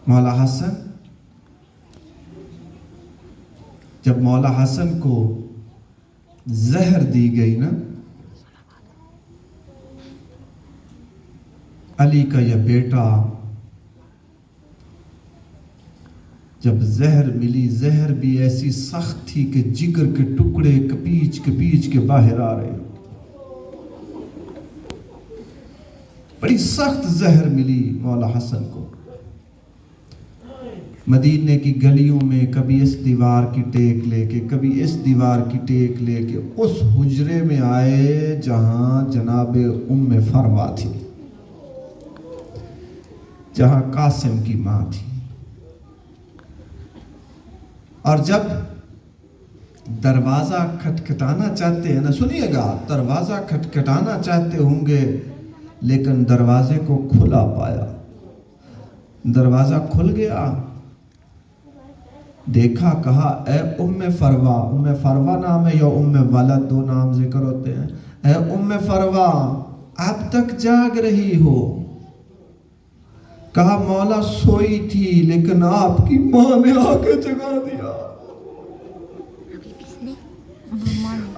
मौला हसन, जब मौला हसन को जहर दी गई ना, अली का यह बेटा जब जहर मिली, जहर भी ऐसी सख्त थी कि जिगर के टुकड़े कपीच के बाहर आ रहे। बड़ी सख्त जहर मिली मौला हसन को। मदीने की गलियों में कभी इस दीवार की टेक लेके, कभी इस दीवार की टेक लेके उस हुजरे में आए जहां जनाब उम्मे फरवा थी, जहां कासिम की मां थी। और जब दरवाजा खटखटाना चाहते हैं ना, सुनिएगा, दरवाजा खटखटाना चाहते होंगे लेकिन दरवाजे को खुला पाया। दरवाजा खुल गया, देखा, कहा, ए उम्मे फरवा नाम है या उम्मे वालद, दो नाम जिक्र होते हैं। ए उम्मे फरवा, अब तक जाग रही हो? कहा, मौला सोई थी लेकिन आपकी मां ने आके जगा दिया।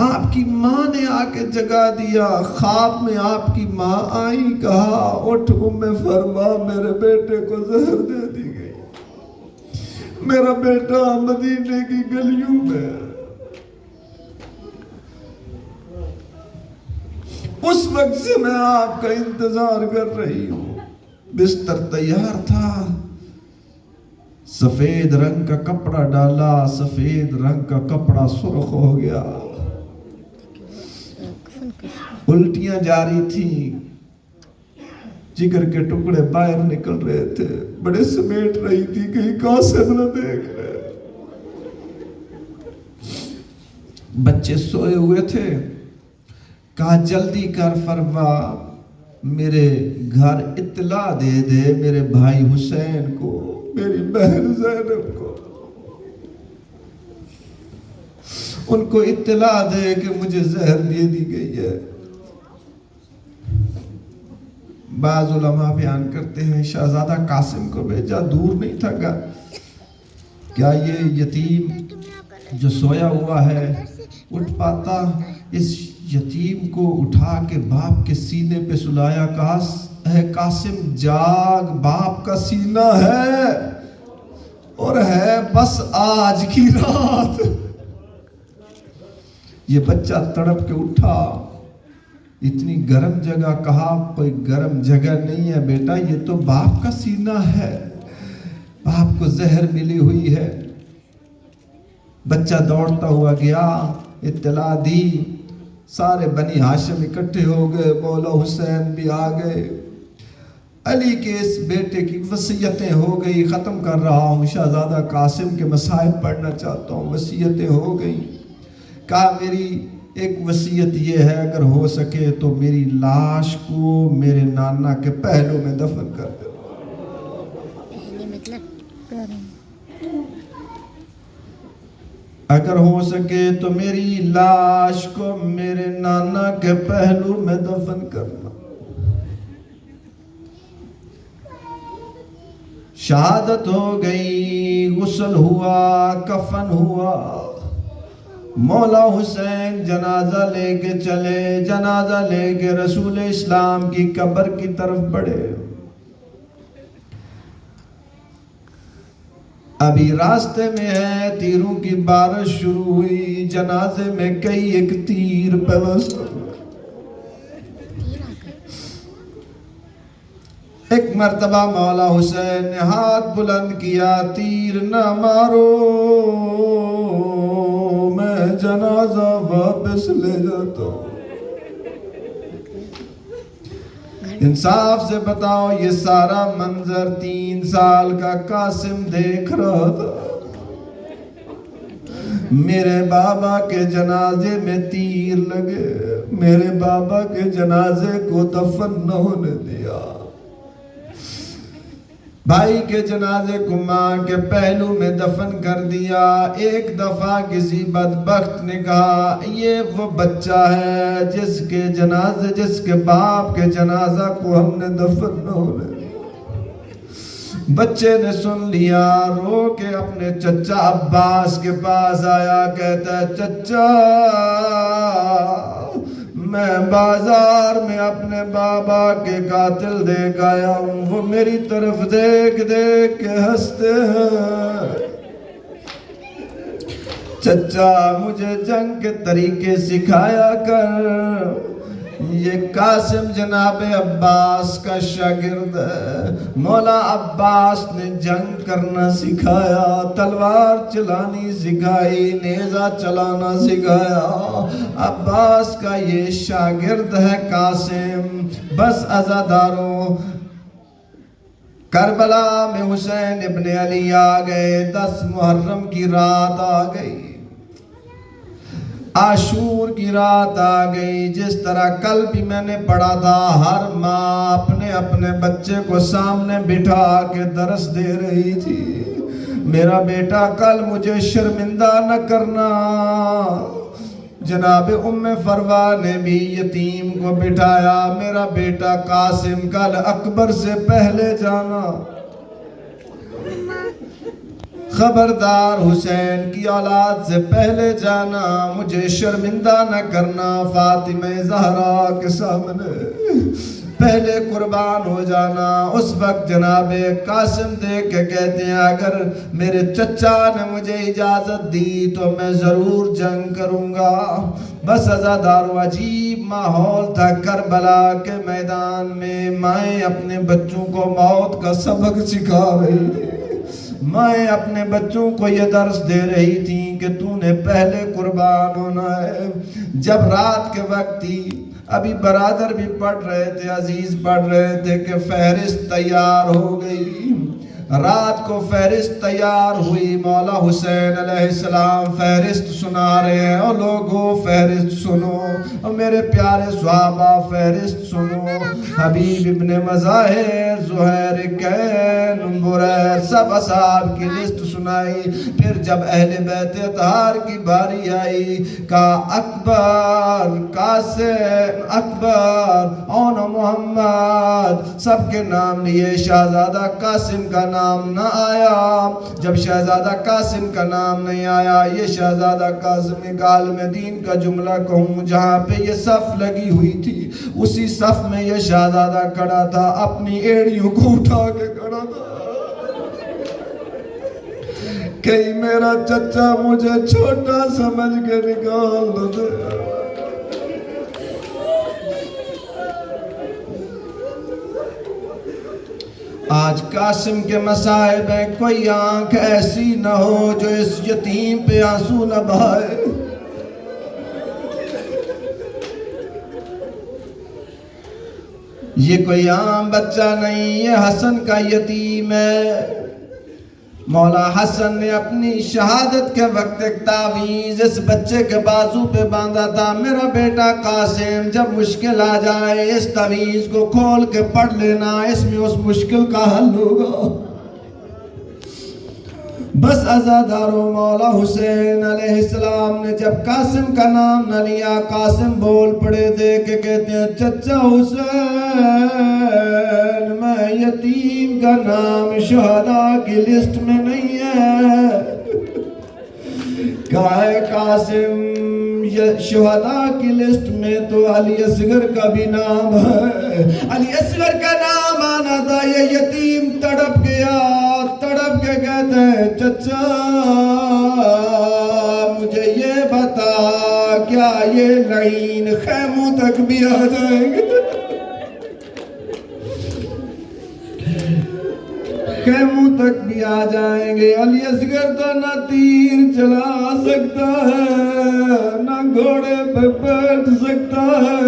आपकी मां ने आके जगा दिया। ख्वाब में आपकी मां आई, कहा, उठ उम्मे फरवा, मेरे बेटे को जहर दे दी गई, मेरा बेटा मदीने की गलियों में। उस वक्त से मैं आपका इंतजार कर रही हूं। बिस्तर तैयार था, सफेद रंग का कपड़ा डाला, सफेद रंग का कपड़ा सुर्ख हो गया, उल्टियां जारी थी, जिगर के टुकड़े बाहर निकल रहे थे, बड़े समेट रही थी, कहीं कासिम न देख रहे। बच्चे सोए हुए थे। कहा, जल्दी कर फरवा, मेरे घर इत्तला दे दे मेरे भाई हुसैन को, मेरी बहन ज़ैनब को, उनको इत्तला दे कि मुझे जहर दे दी गई है। बाज़ उलमा बयान करते हैं शहजादा कासिम को भेजा, दूर नहीं था घर। क्या ये यतीम जो सोया हुआ है उठ पाता? इस यतीम को उठा के बाप के सीने पे सुलाया। कासिम जाग, बाप का सीना है और है बस आज की रात। ये बच्चा तड़प के उठा, इतनी गर्म जगह, कहा, कोई गर्म जगह नहीं है बेटा, ये तो बाप का सीना है, बाप को जहर मिली हुई है। बच्चा दौड़ता हुआ गया, इत्तला दी, सारे बनी हाशिम इकट्ठे हो गए, मौला हुसैन भी आ गए। अली के इस बेटे की वसीयतें हो गई, ख़त्म कर रहा हूँ, शहजादा कासिम के मसाइब पढ़ना चाहता हूँ, वसीयतें हो गई। कहा, मेरी एक वसीयत ये है, अगर हो सके तो मेरी लाश को मेरे नाना के पहलू में दफन कर दो। अगर हो सके तो मेरी लाश को मेरे नाना के पहलू में दफन करना। शहादत हो गई, गुस्ल हुआ, कफन हुआ, मौला हुसैन जनाजा लेके चले, जनाजा लेके रसूल इस्लाम की कब्र की तरफ बढ़े। अभी रास्ते में है, तीरों की बारिश शुरू हुई, जनाजे में कई एक तीर पेवस्त। एक मर्तबा मौला हुसैन ने हाथ बुलंद किया, तीर न मारो, मैं जनाजा वापस ले जाता हूं। इंसाफ से बताओ, ये सारा मंजर 3 साल का कासिम देख रहा था। मेरे बाबा के जनाजे में तीर लगे, मेरे बाबा के जनाजे को दफन न होने दिया। भाई के जनाजे को मां के पहलू में दफन कर दिया। एक दफा किसी बदबख्त ने कहा, ये वो बच्चा है जिसके बाप के जनाजा को हमने दफन न होने दिया। बच्चे ने सुन लिया, रो के अपने चचा अब्बास के पास आया, कहता है चचा मैं बाजार में अपने बाबा के कातिल देख आया हूं, वो मेरी तरफ देख देख के हंसते हैं। चचा मुझे जंग के तरीके सिखाया कर। ये कासिम जनाबे अब्बास का शागिर्द है। मौला अब्बास ने जंग करना सिखाया, तलवार चलानी सिखाई, नेजा चलाना सिखाया। अब्बास का ये शागिर्द है कासिम। बस अज़ादारों, करबला में हुसैन इब्ने अली आ गए। 10 मुहर्रम की रात आ गई, आशूर की रात आ गई। जिस तरह कल भी मैंने पढ़ा था, हर माँ अपने अपने बच्चे को सामने बिठा के दरस दे रही थी, मेरा बेटा कल मुझे शर्मिंदा न करना। जनाब उम्मे फरवा ने भी यतीम को बिठाया, मेरा बेटा कासिम कल अकबर से पहले जाना, खबरदार हुसैन की औलाद से पहले जाना, मुझे शर्मिंदा न करना। फातिमा ज़हरा के सामने पहले कुर्बान हो जाना। उस वक्त जनाबे कासिम देख के कहते हैं अगर मेरे चचा ने मुझे इजाज़त दी तो मैं ज़रूर जंग करूँगा। बस अज़ादारों, अजीब माहौल था करबला के मैदान में। माएँ अपने बच्चों को मौत का सबक सिखा रही थी। मैं अपने बच्चों को ये दर्स दे रही थी कि तूने पहले कुर्बान होना है। जब रात के वक्त थी, अभी बरादर भी पढ़ रहे थे, अजीज पढ़ रहे थे कि फहरिस्त तैयार हो गई। रात को फहरिस्त तैयार हुई, मौला हुसैन अलैहिस्सलाम फहरिस्त सुना रहे हैं। और लोगों फहरिस्त सुनो, और मेरे प्यारे सहाबा फहरिस्त सुनो। हबीब इब्ने मज़ाहिर, ज़ुहैर कैन, बुरैर, सब असहाब की लिस्ट सुनाई। फिर जब अहले बैत अतहार की बारी आई, का अकबर, कासिम, अकबर, औन मोहम्मद, सबके नाम लिए। शहजादा कासिम का नाम न आया। जब शहजादा कासिम का नाम नहीं आया, ये शहजादा कासिम एक आलिम दीन का जुमला कहूँ, जहाँ पे ये सफ लगी हुई थी, उसी सफ में ये शहजादा खड़ा था, अपनी एड़ियों को उठा के खड़ा था। कहीं मेरा चचा मुझे छोटा समझ के निकाल दे। आज कासिम के मसाइब है, कोई आंख ऐसी न हो जो इस यतीम पे आंसू न बहाए। ये कोई आम बच्चा नहीं, ये हसन का यतीम है। मौला हसन ने अपनी शहादत के वक्त एक तावीज़ इस बच्चे के बाजू पे बांधा था। मेरा बेटा कासिम, जब मुश्किल आ जाए इस तावीज़ को खोल के पढ़ लेना, इसमें उस मुश्किल का हल होगा। बस अज़ादारों, मौला हुसैन अलैहिस्सलाम ने जब कासिम का नाम न लिया, कासिम बोल पड़े दे के कहते हैं चचा हुसैन, मैं यतीम का नाम शुहदा की लिस्ट में नहीं है। कहा है कासिम, शुहदा की लिस्ट में तो अली असगर का भी नाम है। अली असगर का नाम आना था, ये यतीम तड़प गया। तड़प के कहते हैं चचा मुझे ये बता, क्या ये लाइन खैमों तक भी आ जाएंगे? खैमों तक भी आ जाएंगे। अली असगर तो ना तीर चला सकता है, ना घोड़े पे बैठ सकता है,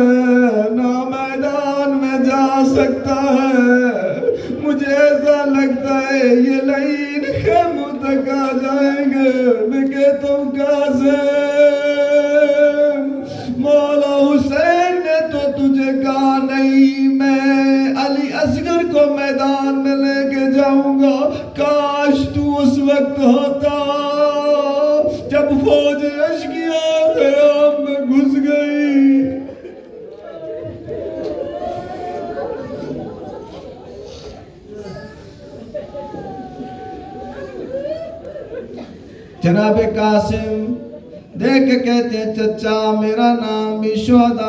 ना मैदान में जा सकता है। मुझे ऐसा लगता है ये लाइन खैमों तक आ जाएंगे। मैं कहता हूँ कासिम, मौला हुसैन ने तो तुझे कहा नहीं, मैं अली असगर को मैदान में लेके जाऊंगा। काश तू उस वक्त होता जब फौज अश्किया ख़याम में घुस गई। जनाब कासिम देख के कहते हैं चचा मेरा नाम भी शुहदा,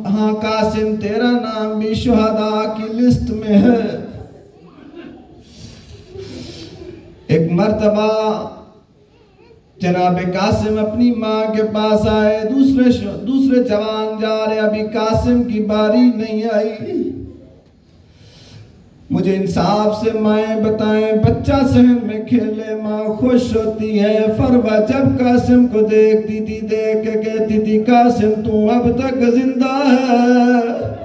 हाँ कासिम तेरा नाम भी शुहदा की लिस्ट में है। एक मर्तबा जनाब कासिम अपनी माँ के पास आए, दूसरे जवान जा रहे, अभी कासिम की बारी नहीं आई। मुझे इंसाफ से माएँ बताएं, बच्चा सहन में खेले माँ खुश होती है। फरवा जब कासिम को देखती थी, देख के कहती थी कासिम तू अब तक जिंदा है।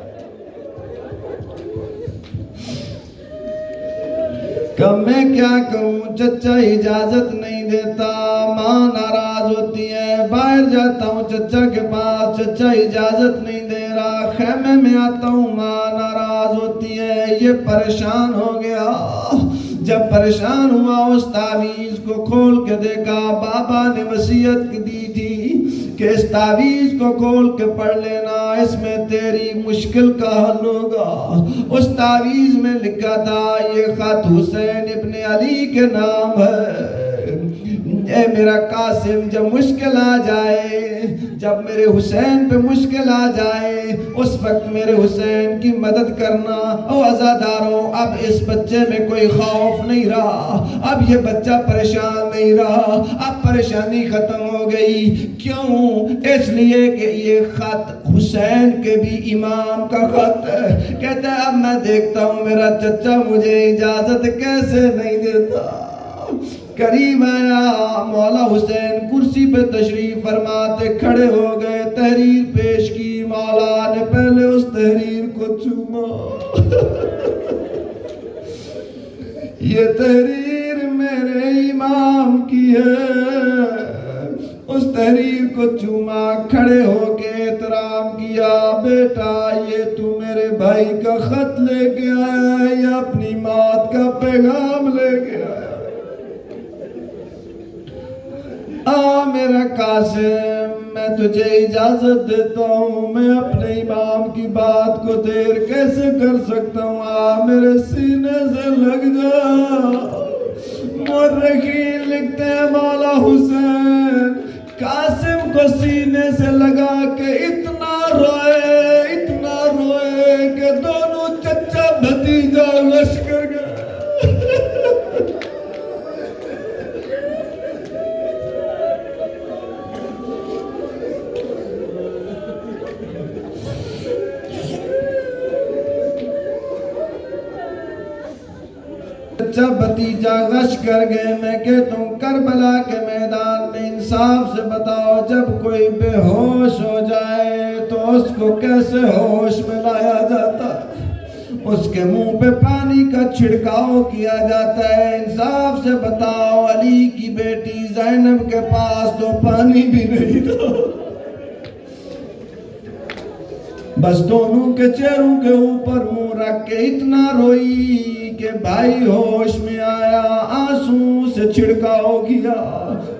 कब मैं क्या करूं, चचा इजाजत नहीं देता, माँ नाराज होती है। बाहर जाता हूँ चचा के पास, चचा इजाजत नहीं दे रहा। खेमे में आता हूँ, माँ नाराज होती है। ये परेशान हो गया। जब परेशान हुआ उस तावीज को खोल के देखा, बाबा ने वसीयत दी थी कि इस तावीज को खोल के पढ़ लेना, इसमें तेरी मुश्किल का हल होगा। उस तावीज में लिखा था ये खत हुसैन इब्ने अली के नाम है। ए मेरा कासिम जब मुश्किल आ जाए, जब मेरे हुसैन पे मुश्किल आ जाए, उस वक्त मेरे हुसैन की मदद करना। ओ अज़ादारों अब इस बच्चे में कोई खौफ नहीं रहा, अब ये बच्चा परेशान नहीं रहा, अब परेशानी खत्म हो गई। क्यों? इसलिए कि ये खत हुसैन के भी इमाम का खत है। कहता है अब मैं देखता हूँ मेरा चचा मुझे इजाजत कैसे नहीं देता। करीब आया, मौला हुसैन कुर्सी पे तशरीफ फरमाते खड़े हो गए, तहरीर पेश की। मौला ने पहले उस तहरीर को चूमा। ये तहरीर मेरे इमाम की है। उस तहरीर को चूमा, खड़े होके एहतराम किया। बेटा ये तू मेरे भाई का खत लेके आया या अपनी मौत का पैगाम लेके आया? आ मेरा कासिम मैं तुझे इजाजत देता हूँ, मैं अपने इमाम की बात को देर कैसे कर सकता हूँ? आ मेरे सीने से लग जा। मुर्रखीन लिखते हैं मौला हुसैन कासिम को सीने से लगा के इतना रोए कि दोनों चचा भतीजा लश्कर गए। जब भतीजा गश कर गए, मैं कहता हूँ करबला के मैदान में इंसाफ से बताओ, जब कोई बेहोश हो जाए तो उसको कैसे होश में लाया जाता? उसके मुंह पे पानी का छिड़काव किया जाता है। इंसाफ से बताओ, अली की बेटी ज़ैनब के पास तो पानी भी नहीं था, बस दोनों के चेहरों के ऊपर मुंह रख के इतना रोई कि भाई होश में आया, आंसू से छिड़काव किया।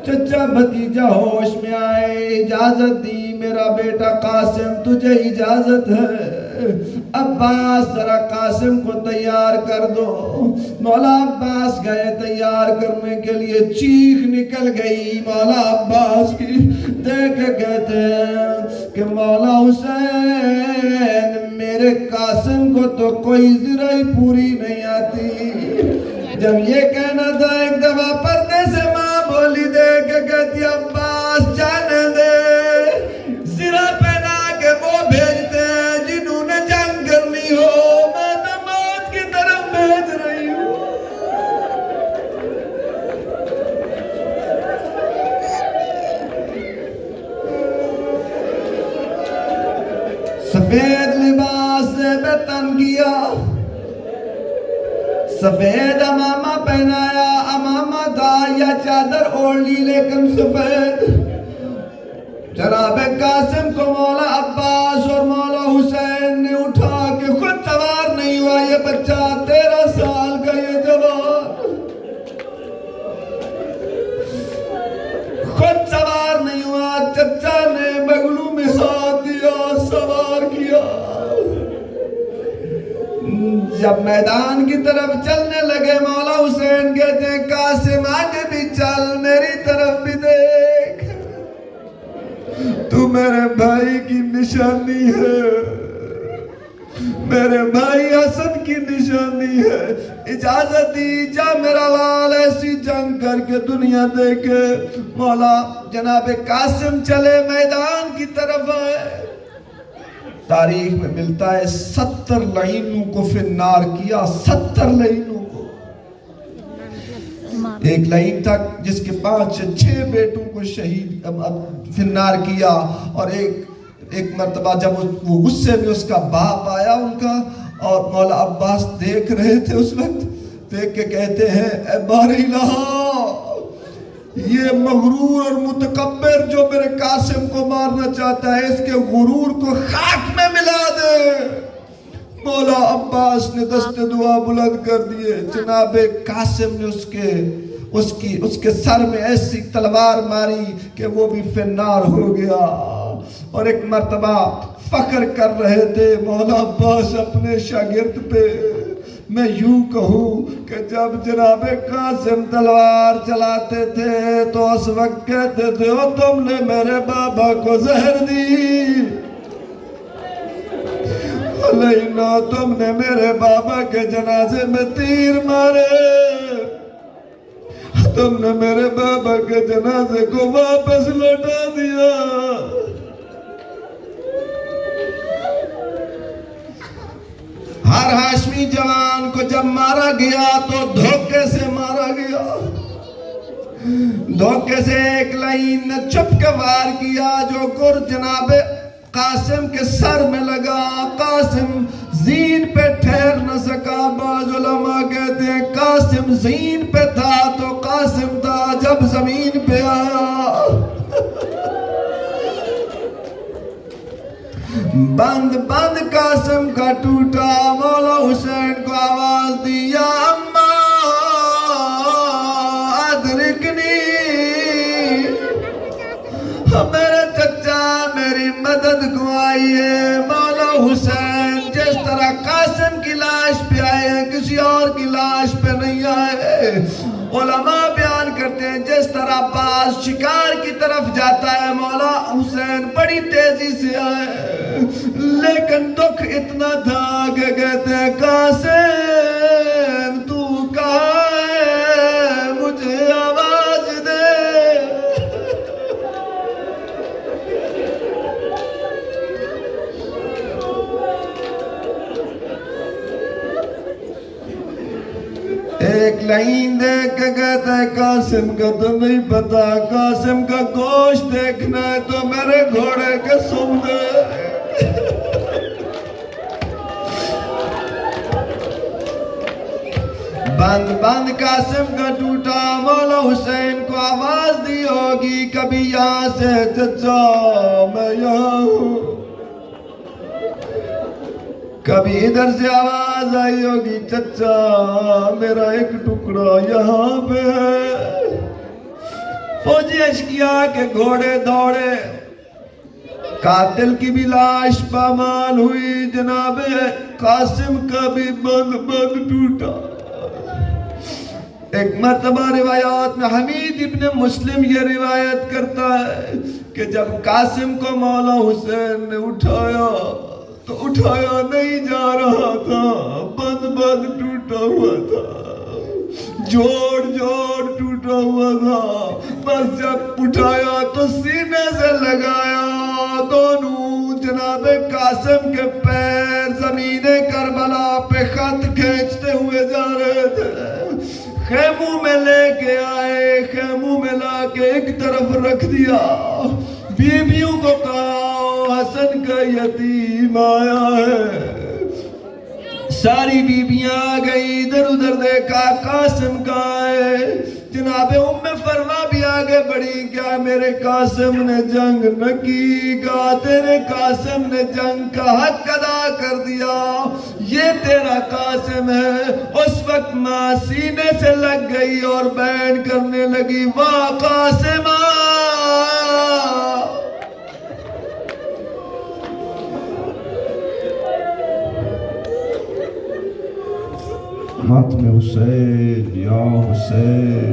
चचा भतीजा होश में आए, इजाजत दी, मेरा बेटा कासिम तुझे इजाजत है। अब्बास जरा कासिम को तैयार कर दो। मौला अब्बास गए तैयार करने के लिए, चीख निकल गई मौला अब्बास की। देख के कहते हैं कि मौला हुसैन मेरे कासिम को तो कोई ज़रा ही पूरी नहीं आती। जब ये कहना था एक दफा पर्दे से माँ बोली दे के कहती अब्बास जाने दे, ज़रा पहना के वो भेजते हैं जिन्होंने जंग करनी हो, मैं तो मौत की तरफ भेज रही हूँ। सफेद लिबास से बेतन किया, सफेद अमामा पहनाया, अमामा था या चादर ओढ़ ली लेकिन सफेद। जनाब कासिम को मौला अब्बास और मौला हुसैन ने उठा के, खुद सवार नहीं हुआ ये बच्चा, 13 साल का ये जवान खुद सवार नहीं हुआ। चचा ने बगलू में हाथ दिया, सवार किया। जब मैदान की तरफ चलने लगे, मौला हुसैन हुसैन कहते हैं कासिम आगे भी चल, मेरी तरफ भी देख, तू मेरे भाई की निशानी है, मेरे भाई हसन की निशानी है। इजाजत दी, जा मेरा लाल ऐसी जंग करके दुनिया देखे। मौला जनाबे कासिम चले मैदान की तरफ है। तारीख में मिलता है 70 लाइनों को फिन्नार किया, 70 लाइनों को। एक लाइन था जिसके 5 से 6 बेटों को शहीद फिन्नार किया, और एक मर्तबा जब वो गुस्से में उसका बाप आया उनका, और मौला अब्बास देख रहे थे उस वक्त, देख के कहते हैं ए बारीला, ये मगरूर और मुतकब्बिर जो मेरे कासिम को मारना चाहता है, इसके गुरूर को खाक में मिला दे। मौला अब्बास ने दस्ते दुआ बुलंद कर दिए। जनाबे कासिम ने उसके सर में ऐसी तलवार मारी कि वो भी फिन्नार हो गया। और एक मर्तबा फख्र कर रहे थे मौला अब्बास अपने शागिर्द पे, मैं यूं कहूं कि जब जनाबे कासिम तलवार चलाते थे तो उस वक्त कहते थे ओ तुमने मेरे बाबा को जहर दी, लेना तुमने मेरे बाबा के जनाजे में तीर मारे, तुमने मेरे बाबा के जनाजे को वापस लौटा दिया। हर हाशमी जवान को जब मारा गया तो धोखे से मारा गया, धोखे से एक लाइन ने छुप के वार किया जो गुर जनाबे कासिम के सर में लगा। कासिम जीन पे ठहर न सका। बाज़ उलमा कहते हैं कासिम जीन पे था तो कासिम था जब जमीन पे आया। बंद बंद कासिम का टूटा। मौला हुसैन को आवाज दिया अम्मा अदरिकनी, मेरे चचा मेरी मदद को आइए। मौला हुसैन जिस तरह कासिम की लाश पे आए हैं किसी और की लाश पे नहीं आए। उलमा बयान करते हैं जिस तरह बाज शिकार की तरफ जाता है मौला हुसैन बड़ी तेजी से आए, लेकिन दुख इतना था कि कहते हैं कासिम तू कहाँ है, मुझे आवाज दे। एक लाइन देख के कहता है कासिम का तो नहीं पता, कासिम का गोश्त देखना है तो मेरे घोड़े के सुन दे। बंद बंद कासिम का टूटा। मौला हुसैन को आवाज दी होगी कभी यहाँ से चचा मैं यहाँ हूँ, कभी इधर से आवाज आई होगी चचा मेरा एक टुकड़ा यहाँ पे है। फौजी अशकिया के घोड़े दौड़े, कातिल की भी लाश पामाल हुई। जनाबे कासिम का भी बंद बंद टूटा। एक मर्तबा रिवायात में हमीद इब्ने मुस्लिम ये रिवायत करता है कि जब कासिम को मौला हुसैन ने उठाया तो उठाया नहीं जा रहा था, बंद बंद टूटा हुआ था, जोड़ जोड़ टूटा हुआ था। बस जब उठाया तो सीने से लगाया, दोनों जनाबे कासिम के पैर जमीने करबला पे खत खींचते हुए जा रहे थे। खेमों में लेके आए, खेमों में लाके एक तरफ रख दिया। बीबियों को कहा हसन का यतीम आया है। सारी बीबियां आ गई, इधर उधर देखा कासिम का है। जनाबे उम्मे फरमा भी आगे बढ़ी, क्या मेरे कासिम ने जंग न की, क्या तेरे कासिम ने जंग का हक अदा कर दिया, ये तेरा कासिम है। उस वक्त माँ सीने से लग गई और बैन करने लगी वाह कासिमा। मातम हुसैन या हुसैन।